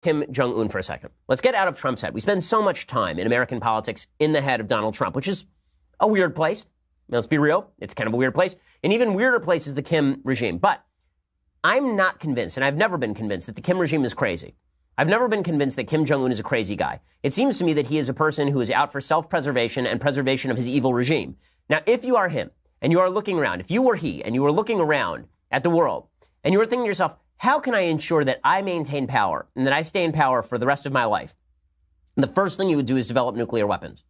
Kim Jong-un for a second. Let's get out of Trump's head. We spend so much time in American politics in the head of Donald Trump, which is a weird place. Now, let's be real. It's kind of a weird place. An even weirder place is the Kim regime. But I'm not convinced, and I've never been convinced, that the Kim regime is crazy. I've never been convinced that Kim Jong-un is a crazy guy. It seems to me that he is a person who is out for self-preservation and preservation of his evil regime. Now, if you are him and you are looking around, if you were he and you were looking around at the world and you were thinking to yourself, how can I ensure that I maintain power and that I stay in power for the rest of my life? And the first thing you would do is develop nuclear weapons.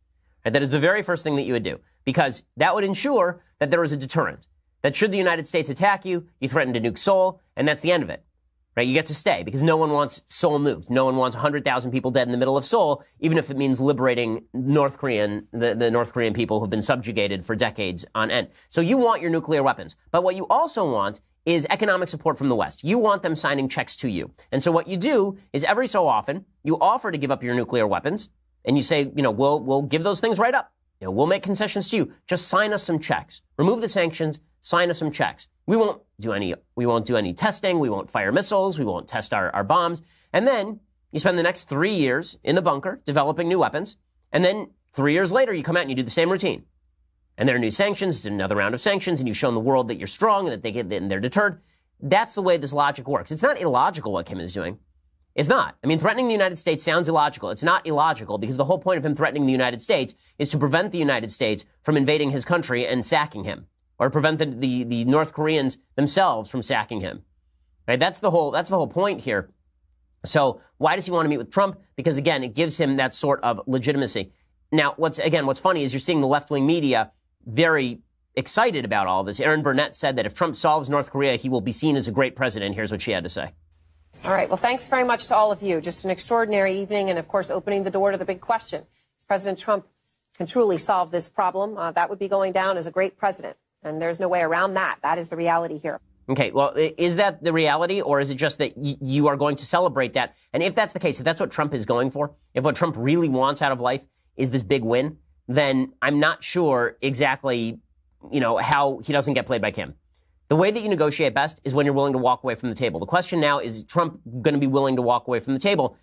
Right? That is the very first thing that you would do, because that would ensure that there is a deterrent, that should the United States attack you, you threaten to nuke Seoul, and that's the end of it. Right? You get to stay because no one wants Seoul nuked. No one wants 100,000 people dead in the middle of Seoul, even if it means liberating the North Korean people who've been subjugated for decades on end. So you want your nuclear weapons. But what you also want is economic support from the West. You want them signing checks to you. And so what you do is every so often you offer to give up your nuclear weapons and you say, we'll give those things right up. We'll make concessions to you. Just sign us some checks. Remove the sanctions. Sign us some checks. We won't do any testing. We won't fire missiles. We won't test our bombs. And then you spend the next 3 years in the bunker developing new weapons. And then 3 years later, you come out and you do the same routine. And there are new sanctions, it's another round of sanctions, and you've shown the world that you're strong and that they're deterred. That's the way this logic works. It's not illogical what Kim is doing. It's not. I mean, threatening the United States sounds illogical. It's not illogical because the whole point of him threatening the United States is to prevent the United States from invading his country and sacking him, or prevent the North Koreans themselves from sacking him. Right? That's the whole point here. So why does he want to meet with Trump? Because again, it gives him that sort of legitimacy. Now, what's funny is you're seeing the left-wing media very excited about all this. Erin Burnett said that if Trump solves North Korea, he will be seen as a great president. Here's what she had to say. All right. Well, thanks very much to all of you. Just an extraordinary evening. And of course, opening the door to the big question. If President Trump can truly solve this problem, that would be going down as a great president. And there's no way around that. That is the reality here. Okay. Well, is that the reality, or is it just that you are going to celebrate that? And if that's the case, if that's what Trump is going for, if what Trump really wants out of life is this big win, then I'm not sure exactly, how he doesn't get played by Kim. The way that you negotiate best is when you're willing to walk away from the table. The question now is Trump going to be willing to walk away from the table?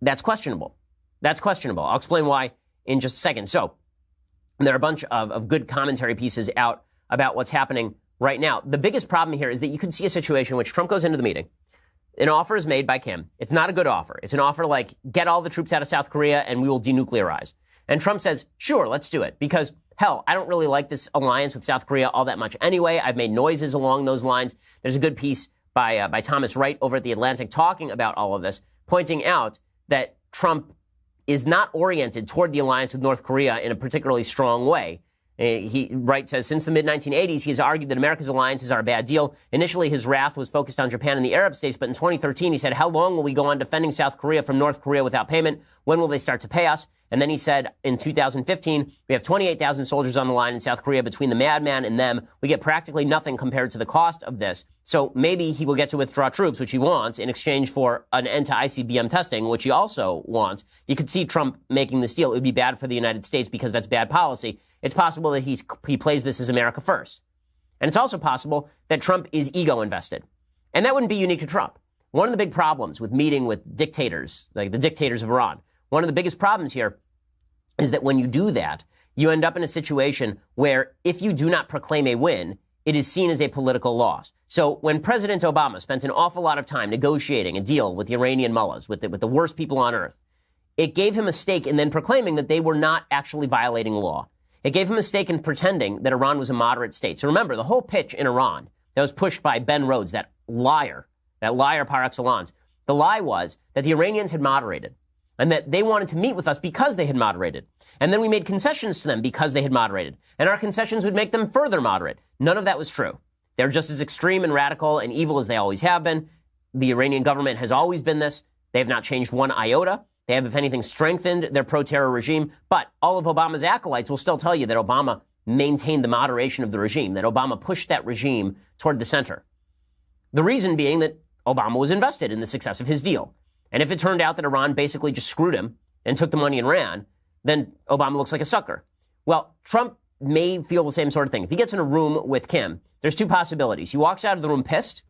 That's questionable. I'll explain why in just a second. So there are a bunch of good commentary pieces out about what's happening right now. The biggest problem here is that you could see a situation in which Trump goes into the meeting. An offer is made by Kim. It's not a good offer. It's an offer like, get all the troops out of South Korea and we will denuclearize. And Trump says, sure, let's do it. Because, hell, I don't really like this alliance with South Korea all that much anyway. I've made noises along those lines. There's a good piece by Thomas Wright over at The Atlantic talking about all of this, pointing out that Trump is not oriented toward the alliance with North Korea in a particularly strong way. Wright says, since the mid-1980s, he has argued that America's alliances are a bad deal. Initially, his wrath was focused on Japan and the Arab states, but in 2013, he said, how long will we go on defending South Korea from North Korea without payment? When will they start to pay us? And then he said, in 2015, we have 28,000 soldiers on the line in South Korea. Between the madman and them, we get practically nothing compared to the cost of this. So maybe he will get to withdraw troops, which he wants, in exchange for an end to ICBM testing, which he also wants. You could see Trump making this deal. It would be bad for the United States because that's bad policy. It's possible that he plays this as America first. And it's also possible that Trump is ego invested. And that wouldn't be unique to Trump. One of the big problems with meeting with dictators, like the dictators of Iran, one of the biggest problems here is that when you do that, you end up in a situation where if you do not proclaim a win, it is seen as a political loss. So when President Obama spent an awful lot of time negotiating a deal with the Iranian mullahs, with the worst people on earth, it gave him a stake in then proclaiming that they were not actually violating law. It gave him a stake in pretending that Iran was a moderate state. So remember, the whole pitch in Iran that was pushed by Ben Rhodes, that liar par excellence, the lie was that the Iranians had moderated and that they wanted to meet with us because they had moderated. And then we made concessions to them because they had moderated. And our concessions would make them further moderate. None of that was true. They're just as extreme and radical and evil as they always have been. The Iranian government has always been this. They have not changed one iota. They have, if anything, strengthened their pro-terror regime. But all of Obama's acolytes will still tell you that Obama maintained the moderation of the regime, that Obama pushed that regime toward the center. The reason being that Obama was invested in the success of his deal. And if it turned out that Iran basically just screwed him and took the money and ran, then Obama looks like a sucker. Well, Trump may feel the same sort of thing. If he gets in a room with Kim, there's two possibilities. He walks out of the room pissed,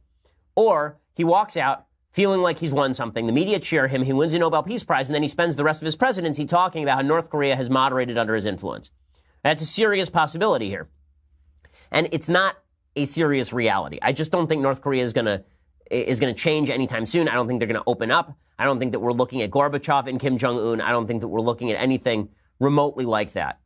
or he walks out feeling like he's won something. The media cheer him. He wins a Nobel Peace Prize, and then he spends the rest of his presidency talking about how North Korea has moderated under his influence. That's a serious possibility here. And it's not a serious reality. I just don't think North Korea is going to change anytime soon. I don't think they're going to open up. I don't think that we're looking at Gorbachev and Kim Jong-un. I don't think that we're looking at anything remotely like that.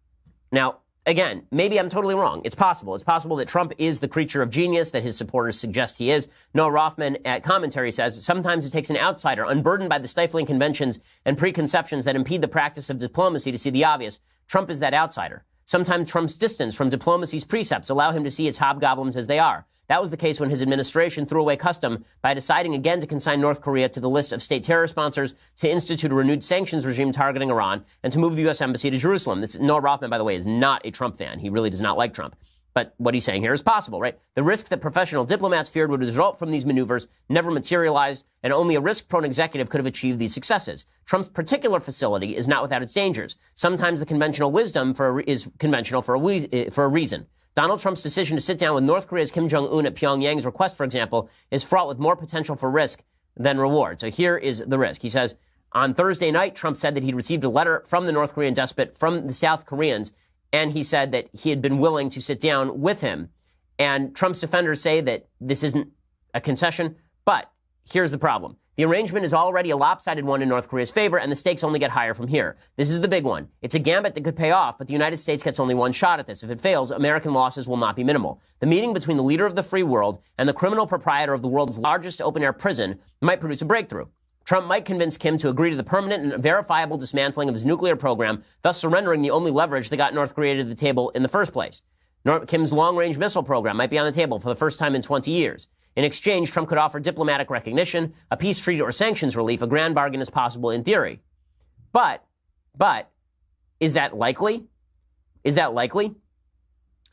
Now, again, maybe I'm totally wrong. It's possible. It's possible that Trump is the creature of genius that his supporters suggest he is. Noah Rothman at Commentary says, sometimes it takes an outsider unburdened by the stifling conventions and preconceptions that impede the practice of diplomacy to see the obvious. Trump is that outsider. Sometimes Trump's distance from diplomacy's precepts allow him to see its hobgoblins as they are. That was the case when his administration threw away custom by deciding again to consign North Korea to the list of state terror sponsors, to institute a renewed sanctions regime targeting Iran, and to move the U.S. embassy to Jerusalem. Noah Rothman, by the way, is not a Trump fan. He really does not like Trump. But what he's saying here is possible, right? The risk that professional diplomats feared would result from these maneuvers never materialized, and only a risk-prone executive could have achieved these successes. Trump's particular facility is not without its dangers. Sometimes the conventional wisdom is conventional for a reason. Donald Trump's decision to sit down with North Korea's Kim Jong-un at Pyongyang's request, for example, is fraught with more potential for risk than reward. So here is the risk. He says, on Thursday night, Trump said that he'd received a letter from the North Korean despot from the South Koreans, and he said that he had been willing to sit down with him. And Trump's defenders say that this isn't a concession, but here's the problem. The arrangement is already a lopsided one in North Korea's favor, and the stakes only get higher from here. This is the big one. It's a gambit that could pay off, but the United States gets only one shot at this. If it fails, American losses will not be minimal. The meeting between the leader of the free world and the criminal proprietor of the world's largest open-air prison might produce a breakthrough. Trump might convince Kim to agree to the permanent and verifiable dismantling of his nuclear program, thus surrendering the only leverage that got North Korea to the table in the first place. Kim's long-range missile program might be on the table for the first time in 20 years. In exchange, Trump could offer diplomatic recognition, a peace treaty, or sanctions relief. A grand bargain is possible in theory. But, is that likely? Is that likely?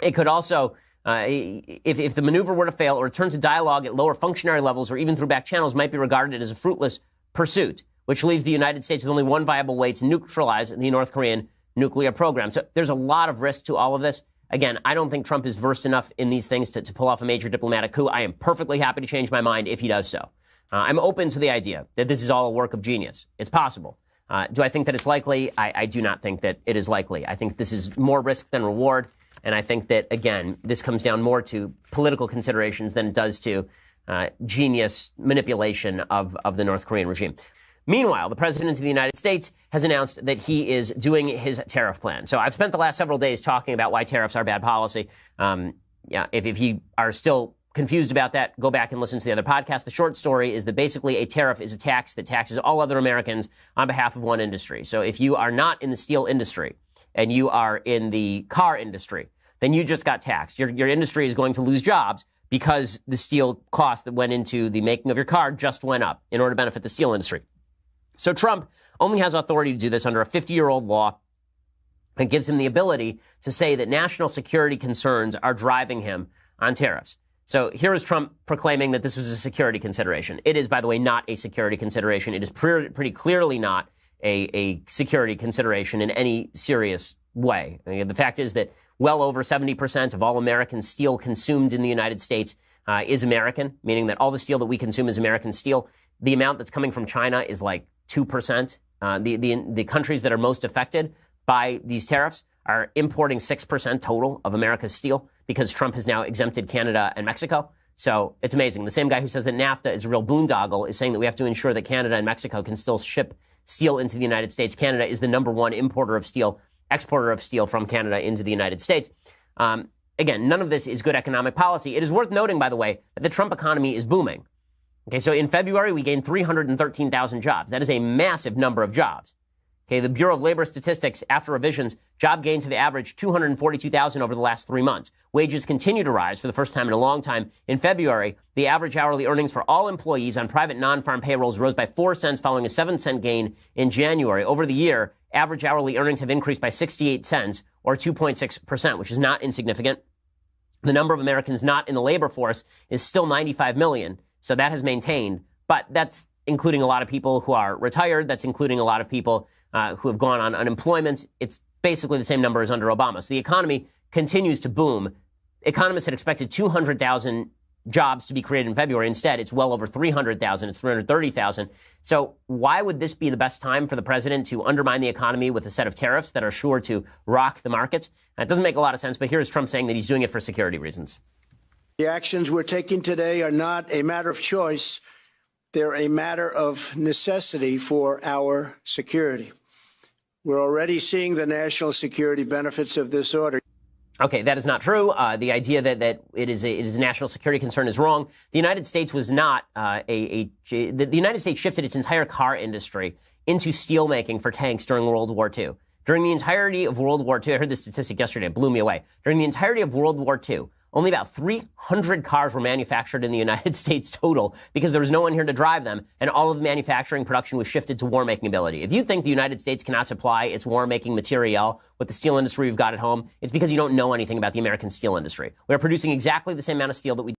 It could also, if the maneuver were to fail or return to dialogue at lower functionary levels or even through back channels, might be regarded as a fruitless pursuit, which leaves the United States with only one viable way to neutralize the North Korean nuclear program. So there's a lot of risk to all of this. Again, I don't think Trump is versed enough in these things to pull off a major diplomatic coup. I am perfectly happy to change my mind if he does so. I'm open to the idea that this is all a work of genius. It's possible. Do I think that it's likely? I do not think that it is likely. I think this is more risk than reward. And I think that, again, this comes down more to political considerations than it does to genius manipulation of the North Korean regime. Meanwhile, the president of the United States has announced that he is doing his tariff plan. So I've spent the last several days talking about why tariffs are bad policy. If you are still confused about that, go back and listen to the other podcast. The short story is that basically a tariff is a tax that taxes all other Americans on behalf of one industry. So if you are not in the steel industry and you are in the car industry, then you just got taxed. Your industry is going to lose jobs because the steel cost that went into the making of your car just went up in order to benefit the steel industry. So Trump only has authority to do this under a 50-year-old law that gives him the ability to say that national security concerns are driving him on tariffs. So here is Trump proclaiming that this was a security consideration. It is, by the way, not a security consideration. It is pretty clearly not a security consideration in any serious way. I mean, the fact is that well over 70% of all American steel consumed in the United States is American, meaning that all the steel that we consume is American steel. The amount that's coming from China is like 2%. The countries that are most affected by these tariffs are importing 6% total of America's steel because Trump has now exempted Canada and Mexico. So it's amazing. The same guy who says that NAFTA is a real boondoggle is saying that we have to ensure that Canada and Mexico can still ship steel into the United States. Canada is the number one importer of steel, exporter of steel from Canada into the United States. Again, none of this is good economic policy. It is worth noting, by the way, that the Trump economy is booming. Okay, so in February, we gained 313,000 jobs. That is a massive number of jobs. Okay, the Bureau of Labor Statistics, after revisions, job gains have averaged 242,000 over the last 3 months. Wages continue to rise for the first time in a long time. In February, the average hourly earnings for all employees on private non-farm payrolls rose by 4 cents following a 7-cent gain in January. Over the year, average hourly earnings have increased by 68 cents, or 2.6%, which is not insignificant. The number of Americans not in the labor force is still 95 million. So that has maintained, but that's including a lot of people who are retired. That's including a lot of people who have gone on unemployment. It's basically the same number as under Obama. So the economy continues to boom. Economists had expected 200,000 jobs to be created in February. Instead, it's well over 300,000. It's 330,000. So why would this be the best time for the president to undermine the economy with a set of tariffs that are sure to rock the markets? It doesn't make a lot of sense, but here's Trump saying that he's doing it for security reasons. The actions we're taking today are not a matter of choice. They're a matter of necessity for our security. We're already seeing the national security benefits of this order. Okay, that is not true. The idea that it is a national security concern is wrong. The United States was not the United States shifted its entire car industry into steel making for tanks during World War II. During the entirety of World War II, I heard this statistic yesterday, it blew me away. During the entirety of World War II, only about 300 cars were manufactured in the United States total because there was no one here to drive them, and all of the manufacturing production was shifted to war-making ability. If you think the United States cannot supply its war-making material with the steel industry we've got at home, it's because you don't know anything about the American steel industry. We are producing exactly the same amount of steel that we